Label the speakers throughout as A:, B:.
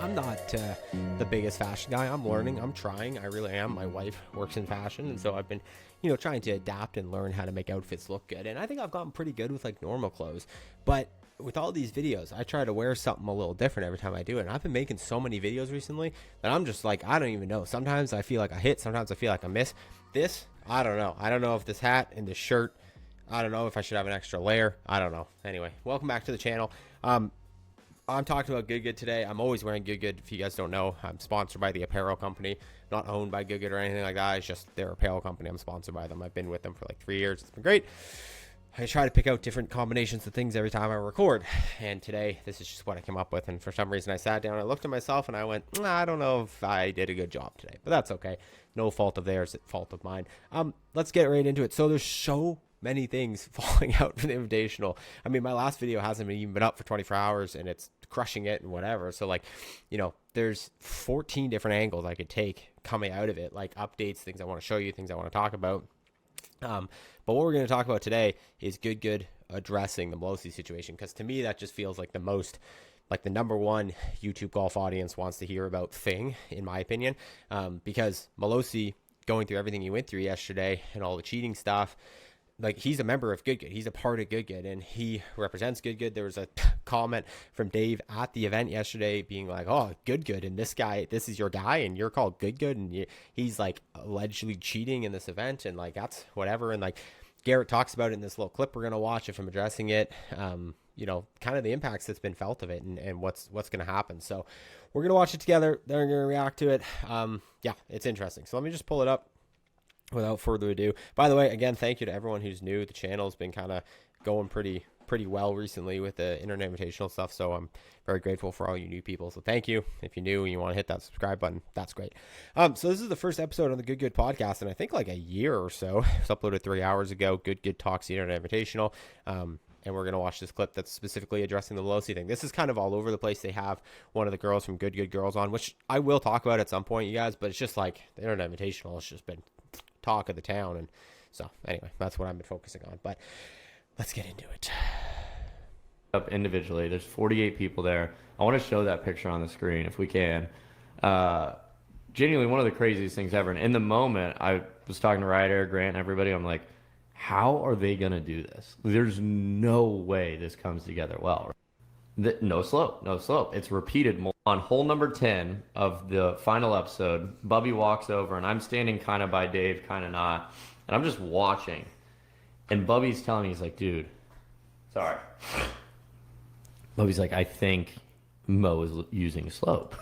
A: I'm not the biggest fashion guy. I'm learning. I'm trying. I really am. My wife works in fashion, and so I've been, trying to adapt and learn how to make outfits look good. And I think I've gotten pretty good with like normal clothes. But with all these videos, I try to wear something a little different every time I do it. And I've been making so many videos recently that I'm just like, I don't even know. Sometimes I feel like I hit. Sometimes I feel like I miss. This, I don't know. I don't know if this hat and this shirt, I don't know if I should have an extra layer. I don't know. Anyway, welcome back to the channel. I'm talking about Good Good today. I'm always wearing Good Good. If you guys don't know, I'm sponsored by the apparel company, not owned by Good Good or anything like that. It's just their apparel company. I'm sponsored by them. I've been with them for like 3 years. It's been great. I try to pick out different combinations of things every time I record. And today, this is just what I came up with. And for some reason, I sat down, I looked at myself, and I went, I don't know if I did a good job today. But that's okay. No fault of theirs, fault of mine. Let's get right into it. So there's so many things falling out from the Invitational. I mean, my last video hasn't even been up for 24 hours, and it's crushing it and whatever. So like, there's 14 different angles I could take coming out of it, like updates, things I want to show you, things I want to talk about. But what we're going to talk about today is Good addressing the Malosi situation, because to me that just feels like the most, like the number one YouTube golf audience wants to hear about thing, in my opinion, because Malosi going through everything he went through yesterday and all the cheating stuff. Like, he's a member of Good. He's a part of Good, and he represents Good. There was a comment from Dave at the event yesterday being like, oh, Good, and this guy, this is your guy, and you're called Good, and he's, like, allegedly cheating in this event, and, like, that's whatever. And, like, Garrett talks about it in this little clip we're going to watch of him addressing it, kind of the impacts that's been felt of it and what's going to happen. So we're going to watch it together. They're going to react to it. Yeah, it's interesting. So let me just pull it up. Without further ado, by the way, again, thank you to everyone who's new. The channel's been kind of going pretty well recently with the Internet Invitational stuff, so I'm very grateful for all you new people. So thank you. If you're new and you want to hit that subscribe button, that's great. So this is the first episode on the Good podcast, and I think like a year or so. It was uploaded 3 hours ago. Good talks the Internet Invitational. And we're going to watch this clip that's specifically addressing the Malosi thing. This is kind of all over the place. They have one of the girls from Good Girls on, which I will talk about at some point, you guys, but it's just like the Internet Invitational has just been talk of the town. And so anyway, that's what I've been focusing on, but let's get into it.
B: Up individually, there's 48 people there. I want to show that picture on the screen if we can. Genuinely one of the craziest things ever. And in the moment, I was talking to Ryder, Grant, and everybody. I'm like, how are they going to do this? There's no way this comes together well. No slope. It's repeated on hole number 10 of the final episode. Bubby walks over, and I'm standing kind of by Dave, kind of not, and I'm just watching. And Bubby's telling me, he's like, dude, sorry. Bubby's like, I think Mo is using slope.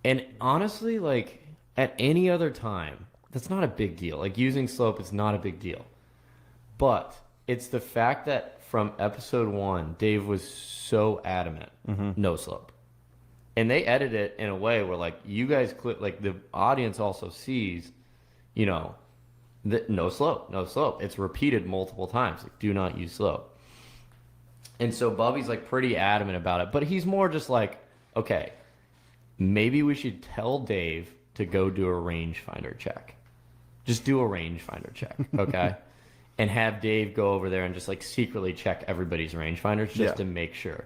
B: And honestly, like, at any other time, that's not a big deal. Like, using slope is not a big deal. But it's the fact that from episode 1, Dave was so adamant, no slope. And they edit it in a way where, like, you guys clip, like, the audience also sees, that no slope. It's repeated multiple times. Like, do not use slope. And so Bubby's, like, pretty adamant about it. But he's more just like, okay, maybe we should tell Dave to go do a rangefinder check. Just do a rangefinder check, okay? And have Dave go over there and just like secretly check everybody's rangefinders just to make sure.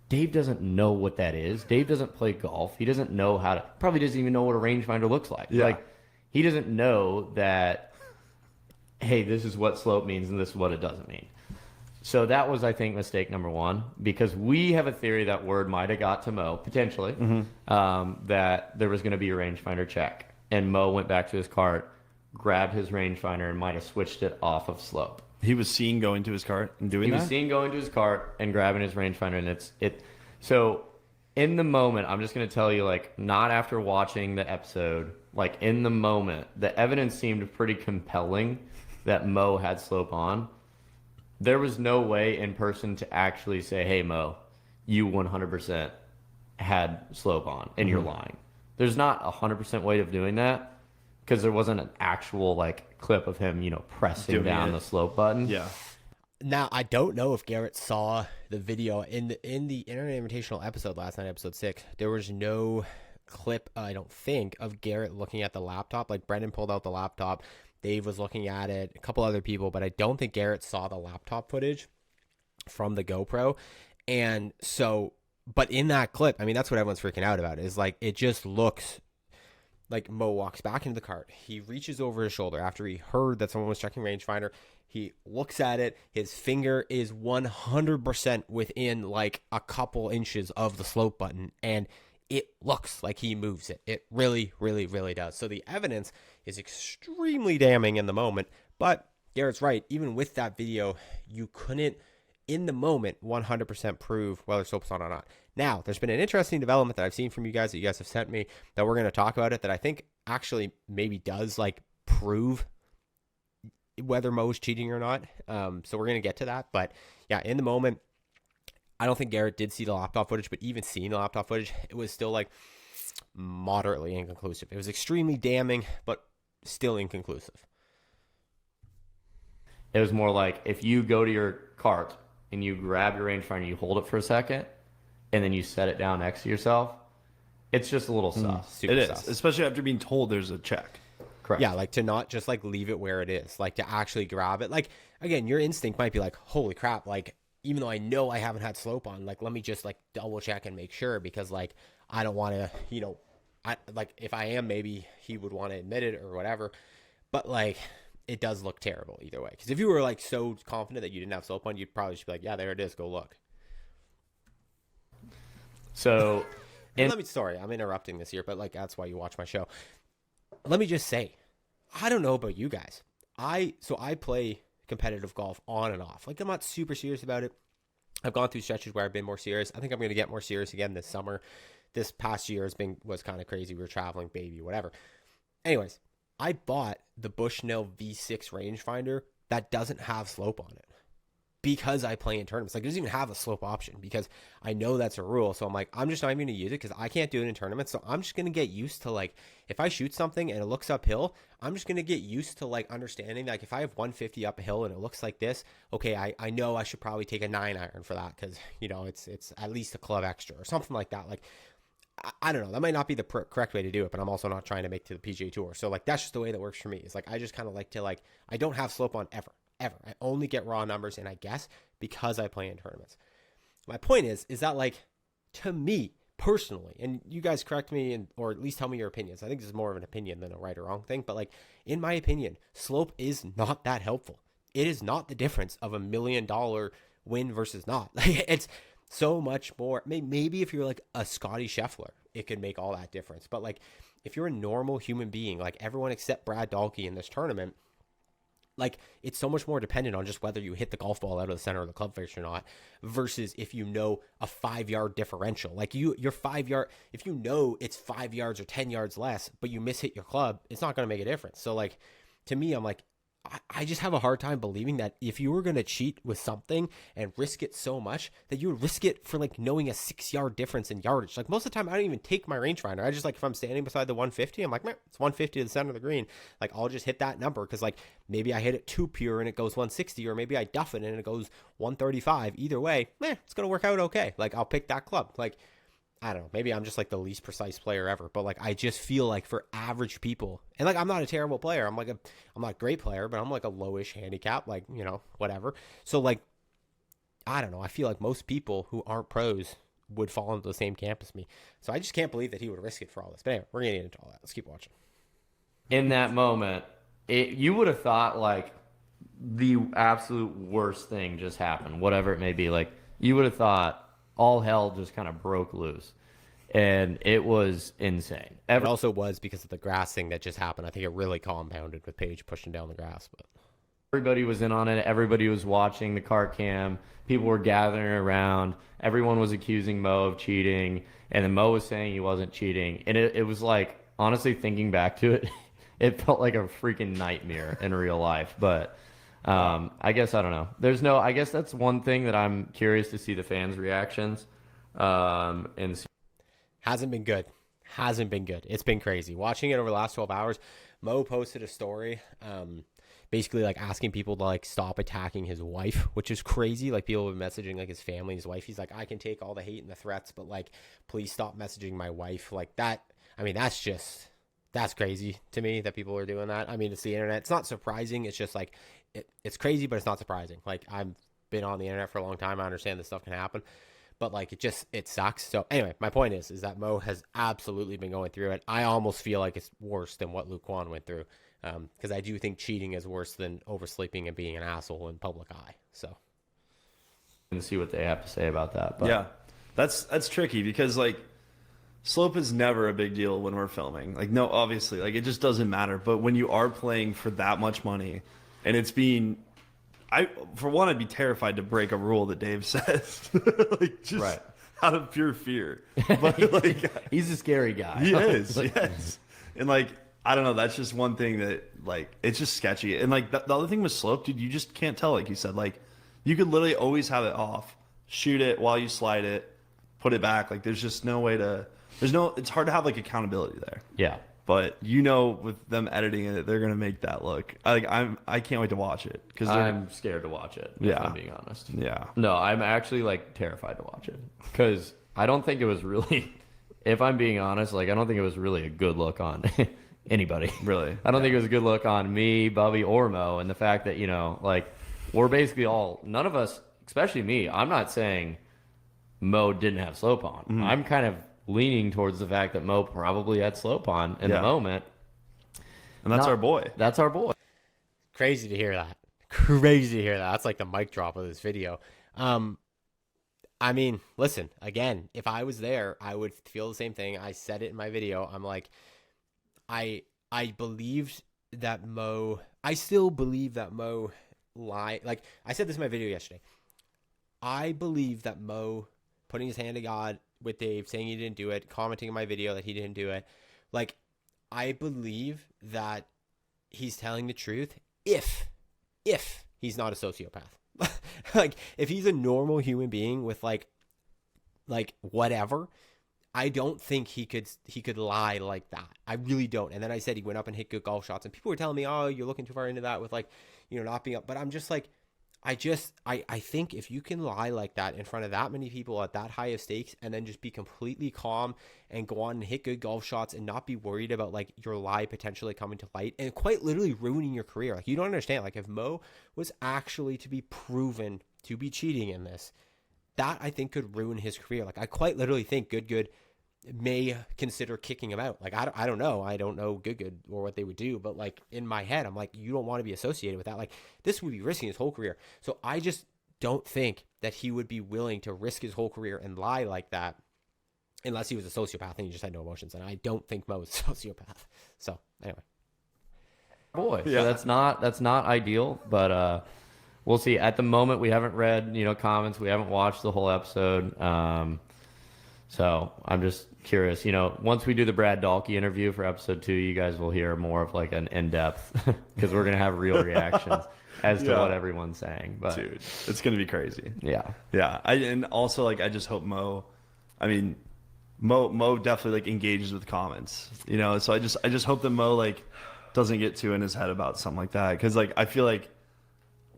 B: Dave doesn't know what that is. Dave doesn't play golf. He doesn't know how to, probably doesn't even know what a rangefinder looks like. Yeah. Like, he doesn't know that, hey, this is what slope means and this is what it doesn't mean. So that was, I think, mistake number 1, because we have a theory that word might have got to Mo, potentially, that there was going to be a rangefinder check. And Mo went back to his cart, grabbed his rangefinder, and might have switched it off of slope.
C: He was seen going to his cart and doing that?
B: He was seen going to his cart and grabbing his rangefinder, and so in the moment, I'm just going to tell you, like, not after watching the episode, like, in the moment, the evidence seemed pretty compelling that Mo had slope on. There was no way in person to actually say, hey, Mo, you 100% had slope on, and you're lying. There's not a 100% way of doing that, because there wasn't an actual, like, clip of him, pressing down the slope button.
C: Yeah.
A: Now, I don't know if Garrett saw the video in the Internet Invitational episode last night, episode 6. There was no clip, I don't think, of Garrett looking at the laptop. Like, Brendan pulled out the laptop. Dave was looking at it, a couple other people, but I don't think Garrett saw the laptop footage from the GoPro. And so But in that clip, I mean, that's what everyone's freaking out about, is like, it just looks like Mo walks back into the cart. He reaches over his shoulder after he heard that someone was checking rangefinder. He looks at it. His finger is 100% within like a couple inches of the slope button, and it looks like he moves it. It really, really, really does. So the evidence is extremely damning in the moment, but Garrett's right. Even with that video, you couldn't, in the moment, 100% prove whether slope's on or not. Now, there's been an interesting development that I've seen from you guys that you guys have sent me that we're going to talk about it, that I think actually maybe does like prove whether Mo's cheating or not. So we're going to get to that. But yeah, in the moment, I don't think Garrett did see the laptop footage, but even seeing the laptop footage, it was still like moderately inconclusive. It was extremely damning, but still inconclusive.
B: It was more like if you go to your cart and you grab your rangefinder and you hold it for a second and then you set it down next to yourself, it's just a little sus.
A: Super
C: It is,
A: sus.
C: especially after being told there's a check.
B: Correct.
A: Yeah, like to not just like leave it where it is, like to actually grab it. Like, again, your instinct might be like, holy crap, like, even though I know I haven't had slope on, like, let me just like double check and make sure, because like, I don't want to, I like, if I am, maybe he would want to admit it or whatever. But like, it does look terrible either way. Because if you were like so confident that you didn't have slope on, you'd probably just be like, yeah, there it is, go look.
B: So,
A: Sorry, I'm interrupting this here, but like, that's why you watch my show. Let me just say, I don't know about you guys. I play competitive golf on and off. Like, I'm not super serious about it. I've gone through stretches where I've been more serious. I think I'm going to get more serious again this summer. This past year was kind of crazy. We were traveling, baby, whatever. Anyways, I bought the Bushnell V6 rangefinder that doesn't have slope on it because I play in tournaments. Like, it doesn't even have a slope option because I know that's a rule. So I'm like, I'm just not even going to use it because I can't do it in tournaments. So I'm just going to get used to, like, if I shoot something and it looks uphill, I'm just going to get used to, like, understanding, like, if I have 150 uphill and it looks like this, okay, I know I should probably take a 9-iron for that because, it's at least a club extra or something like that. Like, I don't know. That might not be the correct way to do it, but I'm also not trying to make to the PGA Tour. So, like, that's just the way that works for me. It's like, I just kind of like to, like, I don't have slope on ever. I only get raw numbers, and I guess because I play in tournaments. My point is that, like, to me personally, and you guys correct me or at least tell me your opinions. I think this is more of an opinion than a right or wrong thing, but like, in my opinion, slope is not that helpful. It is not the difference of $1 million win versus not. Like, it's so much more. Maybe if you're like a Scotty Scheffler, it could make all that difference. But like, if you're a normal human being, like everyone except Brad Dahlke in this tournament, like, it's so much more dependent on just whether you hit the golf ball out of the center of the club face or not, versus if you know a 5-yard differential. Like, your 5-yard, if you know it's 5 yards or 10 yards less, but you mishit your club, it's not going to make a difference. So, like, to me, I'm like, I just have a hard time believing that if you were going to cheat with something and risk it so much, that you would risk it for, like, knowing a 6-yard difference in yardage. Like, most of the time, I don't even take my rangefinder. I just, like, if I'm standing beside the 150, I'm like, man, it's 150 to the center of the green. Like, I'll just hit that number because, like, maybe I hit it too pure and it goes 160, or maybe I duff it and it goes 135. Either way, it's going to work out okay. Like, I'll pick that club. Like, I don't know, maybe I'm just like the least precise player ever, but like, I just feel like for average people, and like, I'm not a terrible player. I'm not a great player, but I'm like a lowish handicap, like, whatever. So like, I don't know. I feel like most people who aren't pros would fall into the same camp as me. So I just can't believe that he would risk it for all this. But anyway, we're going to get into all that. Let's keep watching.
B: in that moment, you would have thought like the absolute worst thing just happened, whatever it may be. Like, you would have thought all hell just kind of broke loose. And it was insane.
A: It also was because of the grass thing that just happened. I think it really compounded with Paige pushing down the grass. But
B: everybody was in on it. Everybody was watching the car cam. People were gathering around. Everyone was accusing Mo of cheating. And then Mo was saying he wasn't cheating. And it was like, honestly, thinking back to it, it felt like a freaking nightmare in real life. But I guess, I don't know. I guess that's one thing that I'm curious to see the fans' reactions. And see.
A: Hasn't been good. It's been crazy. Watching it over the last 12 hours, Mo posted a story basically like asking people to like stop attacking his wife, which is crazy. Like, people have been messaging like his family, his wife. He's like, I can take all the hate and the threats, but like, please stop messaging my wife. Like that. I mean, that's crazy to me that people are doing that. I mean, it's the internet. It's not surprising. It's just like, it's crazy, but it's not surprising. Like, I've been on the internet for a long time. I understand this stuff can happen. but like it sucks. So anyway, my point is that Mo has absolutely been going through it. I almost feel like it's worse than what Luke Kwan went through, because I do think cheating is worse than oversleeping and being an asshole in public eye. So,
B: and see what they have to say about that. But
C: Yeah, that's tricky because like slope is never a big deal when we're filming. Like no, obviously, like it just doesn't matter. But when you are playing for that much money, and it's being, for one, I'd be terrified to break a rule that Dave says, like just
B: Right.
C: out of pure fear. But like
B: he's a scary guy.
C: he is, yes. And like I don't know, that's just one thing that like it's just sketchy. And like the other thing with slope, dude, you just can't tell. Like you said, like you could literally always have it off, shoot it while you slide it, put it back. Like there's just no way to. It's hard to have like accountability there.
B: Yeah.
C: But you know, with them editing it, they're gonna make that look. I can't wait to watch it because
B: I'm scared to watch it. If
C: Yeah.
B: I'm being honest.
C: yeah.
B: No, I'm actually like terrified to watch it because I don't think it was really. If I'm being honest, like I don't think it was really a good look on anybody.
C: Really?
B: I don't think it was a good look on me, Bubby, or Mo, and the fact that like we're basically none of us, especially me. I'm not saying Mo didn't have slope on.
C: Mm-hmm.
B: I'm kind of leaning towards the fact that Mo probably had slope on in the moment.
C: And that's our boy.
B: That's our boy.
A: crazy to hear that. Crazy to hear that. That's like the mic drop of this video. I mean, listen, again, if I was there, I would feel the same thing. I said it in my video. I'm like, I believed that Mo, I still believe that Mo lied. Like I said this in my video yesterday. I believe that Mo putting his hand to God with Dave, saying he didn't do it, commenting in my video that he didn't do it. Like, I believe that he's telling the truth if he's not a sociopath. Like, if he's a normal human being with like whatever, I don't think he could lie like that. I really don't. And then I said he went up and hit good golf shots, and people were telling me, "Oh, you're looking too far into that with like, not being up." But I'm just like, I think if you can lie like that in front of that many people at that high of stakes, and then just be completely calm and go on and hit good golf shots and not be worried about like your lie potentially coming to light and quite literally ruining your career. Like, you don't understand. Like, if Mo was actually to be proven to be cheating in this, that I think could ruin his career. Like, I quite literally think Good may consider kicking him out. Like, I don't know. I don't know Good or what they would do, but like in my head, I'm like, you don't want to be associated with that. Like, this would be risking his whole career. So I just don't think that he would be willing to risk his whole career and lie like that unless he was a sociopath and he just had no emotions. And I don't think Mo is a sociopath. So anyway.
B: Boy,
C: Yeah.
B: so that's not ideal, but we'll see. At the moment, we haven't read comments. We haven't watched the whole episode. So I'm just curious, once we do the Brad Dahlke interview for episode 2, you guys will hear more of like an in-depth, because we're going to have real reactions as to what everyone's saying. But
C: Dude, it's gonna be crazy.
B: yeah.
C: And also like I just hope Mo definitely like engages with comments, so I just hope that Mo like doesn't get too in his head about something like that, because like I feel like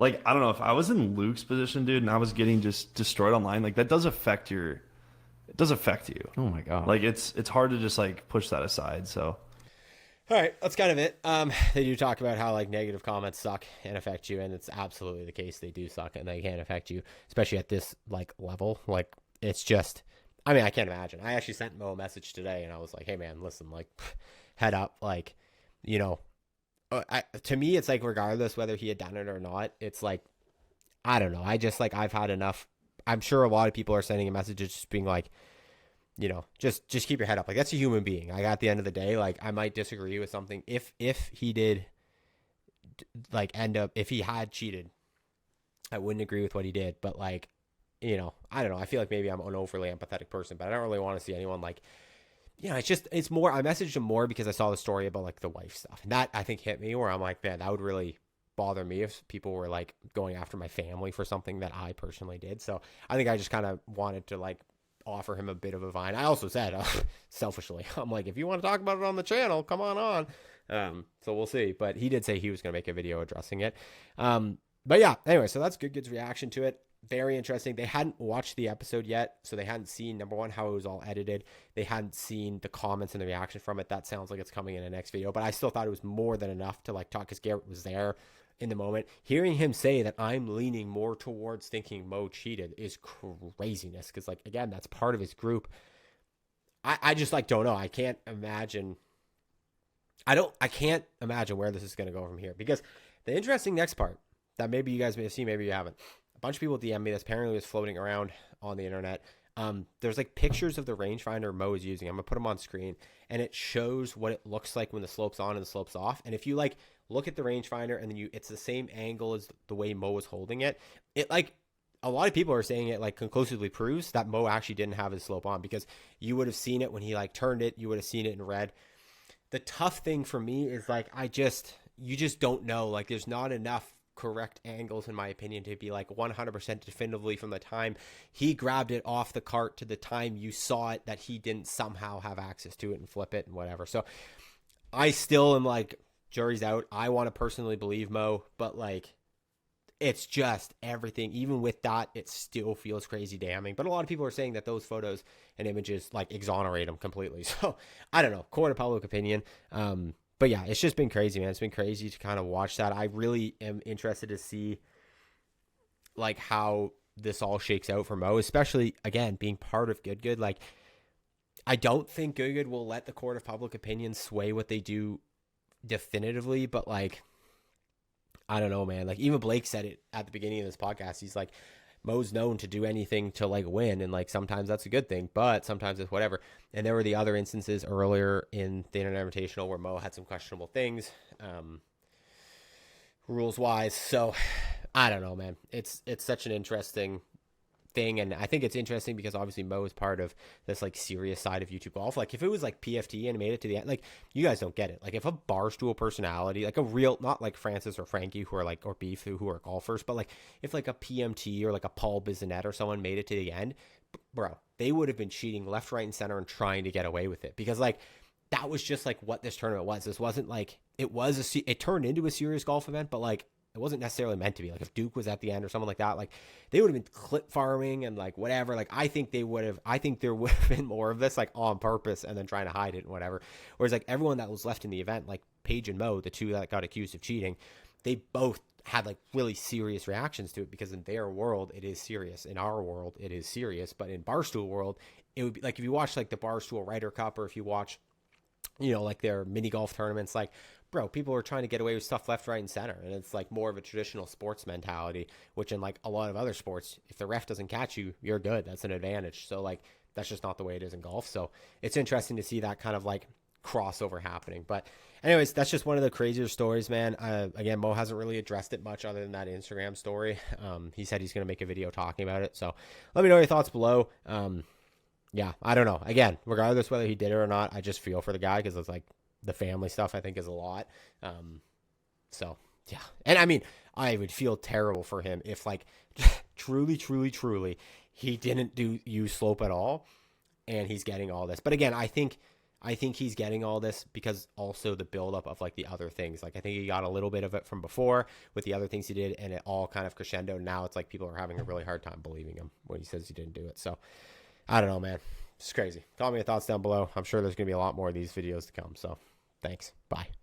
C: I don't know, if I was in Luke's position, dude, and I was getting just destroyed online, like that does affect you.
B: Oh my God.
C: Like it's hard to just like push that aside. So
A: All right, that's kind of it. They do talk about how like negative comments suck and affect you, and it's absolutely the case. They do suck and they can affect you, especially at this like level. Like, it's just, I mean, I can't imagine. I actually sent Mo a message today, and I was like, "Hey man, listen, like, head up, like, to me, it's like regardless whether he had done it or not, it's like, I don't know. I just like I've had enough. I'm sure a lot of people are sending a message just being like, just keep your head up. Like, that's a human being. Like, at the end of the day, like, I might disagree with something. If he did, like, if he had cheated, I wouldn't agree with what he did. But, like, I don't know. I feel like maybe I'm an overly empathetic person, but I don't really want to see anyone, like, it's more, I messaged him more because I saw the story about, like, the wife stuff. And that, I think, hit me where I'm like, man, that would really bother me if people were, like, going after my family for something that I personally did. So I think I just kind of wanted to, like, offer him a bit of a vine. I also said, selfishly, I'm like, if you want to talk about it on the channel, come on. So we'll see. But he did say he was going to make a video addressing it. But yeah, anyway, so that's Good's reaction to it. Very interesting. They hadn't watched the episode yet, so they hadn't seen, number one, how it was all edited. They hadn't seen the comments and the reaction from it. That sounds like it's coming in the next video, but I still thought it was more than enough to like talk, because Garrett was there. in the moment. Hearing him say that I'm leaning more towards thinking Mo cheated is craziness. Cause like, again, that's part of his group. I just like, don't know. I can't imagine where this is going to go from here, because the interesting next part that maybe you guys may have seen, maybe you haven't, a bunch of people DM me, this apparently was floating around on the internet. There's like pictures of the rangefinder Mo is using. I'm gonna put them on screen, and it shows what it looks like when the slope's on and the slope's off. And if you like look at the rangefinder and then it's the same angle as the way Mo was holding it, it like, a lot of people are saying it like conclusively proves that Mo actually didn't have his slope on, because you would have seen it when he like turned it, you would have seen it in red. The tough thing for me is like, you just don't know. Like, there's not enough correct angles, in my opinion, to be like 100% definitively from the time he grabbed it off the cart to the time you saw it that he didn't somehow have access to it and flip it and whatever. So I still am like, jury's out. I want to personally believe Mo, but like, it's just everything. Even with that, it still feels crazy damning. But a lot of people are saying that those photos and images like exonerate him completely. So I don't know, court of public opinion. But yeah, it's just been crazy, man. It's been crazy to kind of watch that. I really am interested to see like how this all shakes out for Mo, especially again, being part of Good. Like, I don't think Good will let the court of public opinion sway what they do definitively, but like, I don't know, man. Like, even Blake said it at the beginning of this podcast. He's like, Mo's known to do anything to like win, and like sometimes that's a good thing, but sometimes it's whatever. And there were the other instances earlier in the Internet Invitational where Mo had some questionable things, rules wise. So I don't know, man. It's such an interesting thing, and I think it's interesting because obviously Mo is part of this like serious side of YouTube golf. Like, if it was like PFT and made it to the end, like, you guys don't get it. Like, if a barstool personality, like a real, not like Francis or Frankie who are like, or Beef who are golfers, but like if like a PMT or like a Paul Bisonet or someone made it to the end, bro, they would have been cheating left, right, and center and trying to get away with it, because like that was just like what this tournament was. This wasn't like, it turned into a serious golf event, but like, it wasn't necessarily meant to be. Like, if Duke was at the end or someone like that, like, they would have been clip farming and like whatever. Like, I think there would have been more of this like on purpose and then trying to hide it and whatever. Whereas like everyone that was left in the event, like Paige and Mo, the two that got accused of cheating, they both had like really serious reactions to it, because in their world it is serious. In our world it is serious. But in Barstool world, it would be like, if you watch like the Barstool Ryder Cup, or if you watch, you know, like their mini golf tournaments, like, bro, people are trying to get away with stuff left, right, and center. And it's like more of a traditional sports mentality, which in like a lot of other sports, if the ref doesn't catch you, you're good. That's an advantage. So like, that's just not the way it is in golf. So it's interesting to see that kind of like crossover happening. But anyways, that's just one of the crazier stories, man. Again, Mo hasn't really addressed it much other than that Instagram story. He said he's going to make a video talking about it. So let me know your thoughts below. Yeah, I don't know. Again, regardless whether he did it or not, I just feel for the guy, because it's like the family stuff I think is a lot. So yeah. And I mean, I would feel terrible for him if like truly he didn't use slope at all and he's getting all this. But again, I think he's getting all this because also the buildup of like the other things. Like, I think he got a little bit of it from before with the other things he did, and it all kind of crescendo. Now it's like people are having a really hard time believing him when he says he didn't do it. So I don't know, man. It's crazy. Comment your thoughts down below. I'm sure there's going to be a lot more of these videos to come. So thanks. Bye.